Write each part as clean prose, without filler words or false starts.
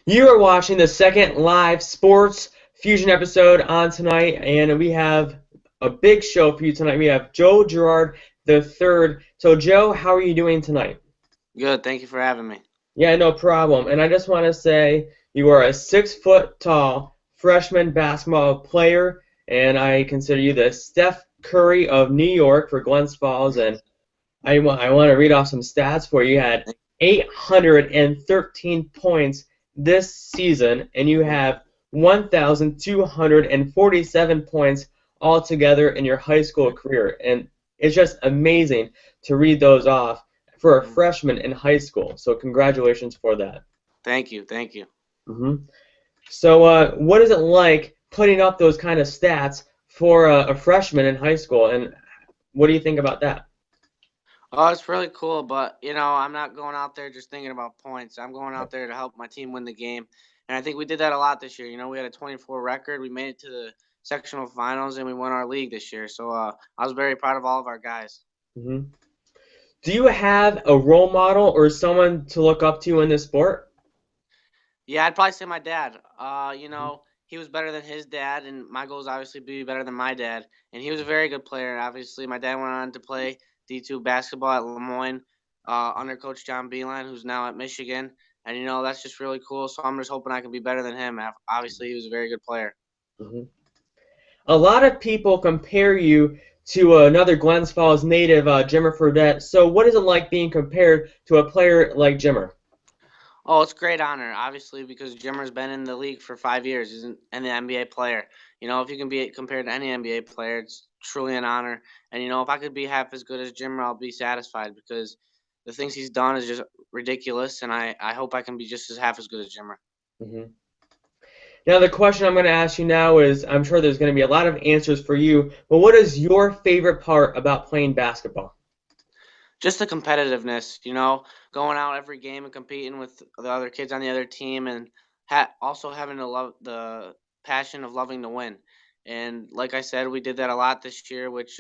You are watching the second live sports fusion episode on tonight, and we have a big show for you tonight. We have Joe Girard the third. So, Joe, how are you doing tonight? Good, thank you for having me. Yeah, no problem. And I just want to say you are a 6 foot tall freshman basketball player, and I consider you the Steph Curry of New York for Glens Falls. And I want to read off some stats for you. You had 813 points this season, and you have 1,247 points altogether in your high school career. And it's just amazing to read those off for a freshman in high school. So congratulations for that. Thank you, thank you. hmm So what is it like putting up those kind of stats for a freshman in high school, and what do you think about that? Oh, it's really cool, but I'm not going out there just thinking about points. I'm going out there to help my team win the game, and I think we did that a lot this year. We had a 24 record. We made it to the sectional finals, and we won our league this year. So I was very proud of all of our guys. hmm Do you have a role model or someone to look up to in this sport? Yeah, I'd probably say my dad. He was better than his dad, and my goal is obviously be better than my dad. And he was a very good player. Obviously, my dad went on to play D2 basketball at Lemoyne under Coach John Beeline, who's now at Michigan. And that's just really cool. So I'm just hoping I can be better than him. Obviously, he was a very good player. hmm A lot of people compare you to another Glens Falls native, Jimmer Fredette. So what is it like being compared to a player like Jimmer? Oh, it's a great honor, obviously, because Jimmer's been in the league for 5 years. He's an NBA player. If you can be compared to any NBA player, it's truly an honor. And if I could be half as good as Jimmer, I'll be satisfied because the things he's done is just ridiculous. And I hope I can be just as half as good as Jimmer. hmm Now the question I'm going to ask you now is, I'm sure there's going to be a lot of answers for you, but what is your favorite part about playing basketball? Just the competitiveness, going out every game and competing with the other kids on the other team, and also having to love the passion of loving to win. And like I said, we did that a lot this year, which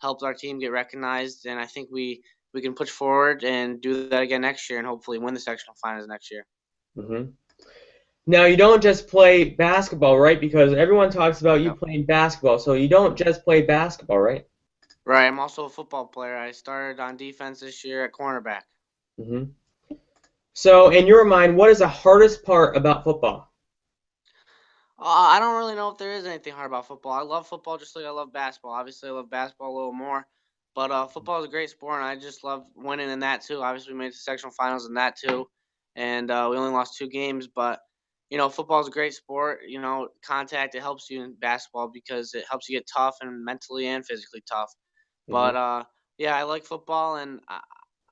helped our team get recognized. And I think we can push forward and do that again next year, and hopefully win the sectional finals next year. hmm Now you don't just play basketball, right? Because everyone talks about you Yep. playing basketball, so you don't just play basketball, right? Right. I'm also a football player. I started on defense this year at cornerback. hmm So in your mind, what is the hardest part about football? I don't really know if there is anything hard about football. I love football just like I love basketball. Obviously, I love basketball a little more, but football is a great sport, and I just love winning in that too. Obviously, we made it to sectional finals in that too, and we only lost 2 games. But football is a great sport. Contact, it helps you in basketball because it helps you get tough and mentally and physically tough. But hmm yeah, I like football, and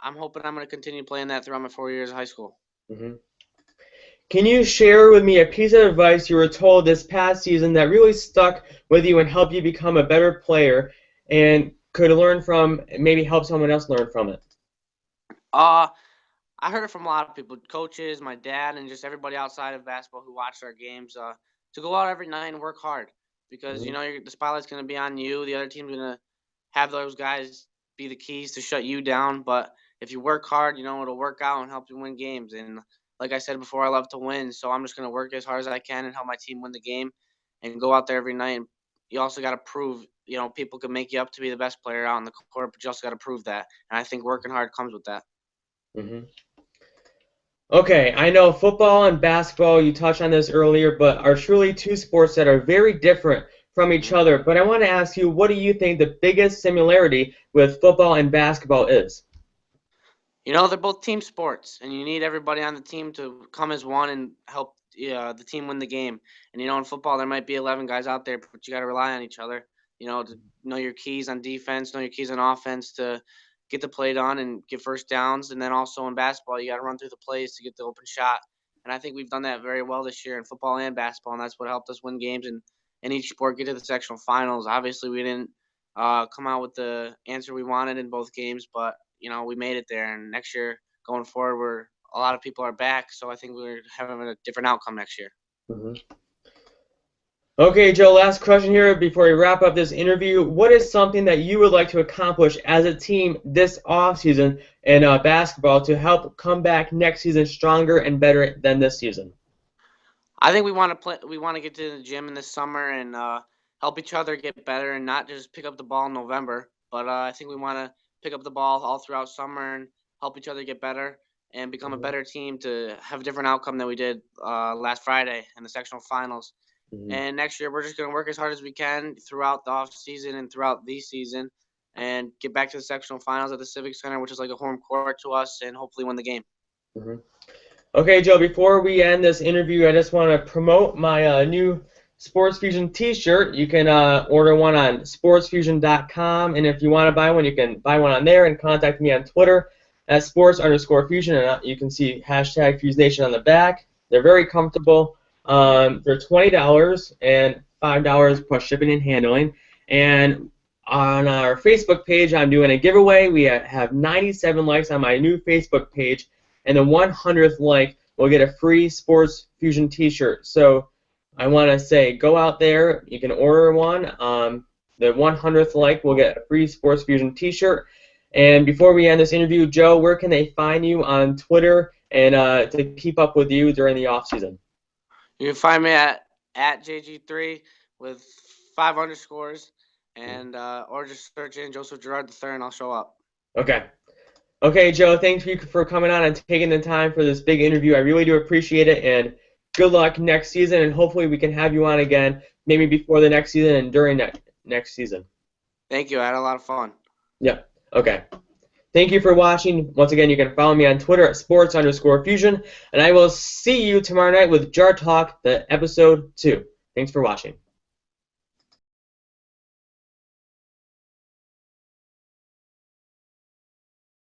I'm hoping I'm going to continue playing that throughout my 4 years of high school. hmm Can you share with me a piece of advice you were told this past season that really stuck with you and helped you become a better player and could learn from, maybe help someone else learn from it? Uh, I heard it from a lot of people, coaches, my dad, and just everybody outside of basketball who watched our games. To go out every night and work hard because hmm the spotlight's going to be on you. The other team's going to have those guys be the keys to shut you down. But if you work hard, it'll work out and help you win games. And like I said before, I love to win, so I'm just going to work as hard as I can and help my team win the game and go out there every night. And you also got to prove, people can make you up to be the best player out on the court, but you also got to prove that. And I think working hard comes with that. hmm Okay, I know football and basketball, you touched on this earlier, but are truly two sports that are very different from each Mhm. other. But I want to ask you, what do you think the biggest similarity with football and basketball is? They're both team sports, and you need everybody on the team to come as one and help the team win the game. And in football, there might be 11 guys out there, but you got to rely on each other. To know your keys on defense, know your keys on offense to get the play done and get first downs. And then also in basketball, you got to run through the plays to get the open shot. And I think we've done that very well this year in football and basketball, and that's what helped us win games and in each sport get to the sectional finals. Obviously, we didn't come out with the answer we wanted in both games, but we made it there. And next year, going forward, a lot of people are back, so I think we're having a different outcome next year. hmm Okay, Joe, last question here before we wrap up this interview. What is something that you would like to accomplish as a team this offseason in basketball to help come back next season stronger and better than this season? I think we want to play. We want to get to the gym in the summer and help each other get better, and not just pick up the ball in November. But I think we want to pick up the ball all throughout summer and help each other get better and become a Mhm. better team to have a different outcome than we did last Friday in the sectional finals. Mhm. And next year, we're just going to work as hard as we can throughout the off season and throughout the season, and get back to the sectional finals at the Civic Center, which is like a home court to us, and hopefully win the game. Mhm. Okay, Joe, before we end this interview, I just want to promote my new Sports Fusion T-shirt. You can order one on sportsfusion.com, and if you want to buy one, you can buy one on there and contact me on Twitter at sports_fusion, and you can see hashtag FuseNation on the back. They're very comfortable. They're $20 and $5 plus shipping and handling. And on our Facebook page, I'm doing a giveaway. We have 97 likes on my new Facebook page, and the 100th like will get a free Sports Fusion T-shirt. So I want to say, go out there. You can order one. The 100th like will get a free Sports Fusion T-shirt. And before we end this interview, Joe, where can they find you on Twitter and to keep up with you during the off season? You can find me at JG3 with 5 underscores, and or just search in Joseph Girard III, and I'll show up. Okay. Okay, Joe, thank you for coming on and taking the time for this big interview. I really do appreciate it, and good luck next season, and hopefully we can have you on again, maybe before the next season and during next season. Thank you. I had a lot of fun. Yeah, okay. Thank you for watching. Once again, you can follow me on Twitter at sports_fusion, and I will see you tomorrow night with Jar Talk, the episode 2. Thanks for watching.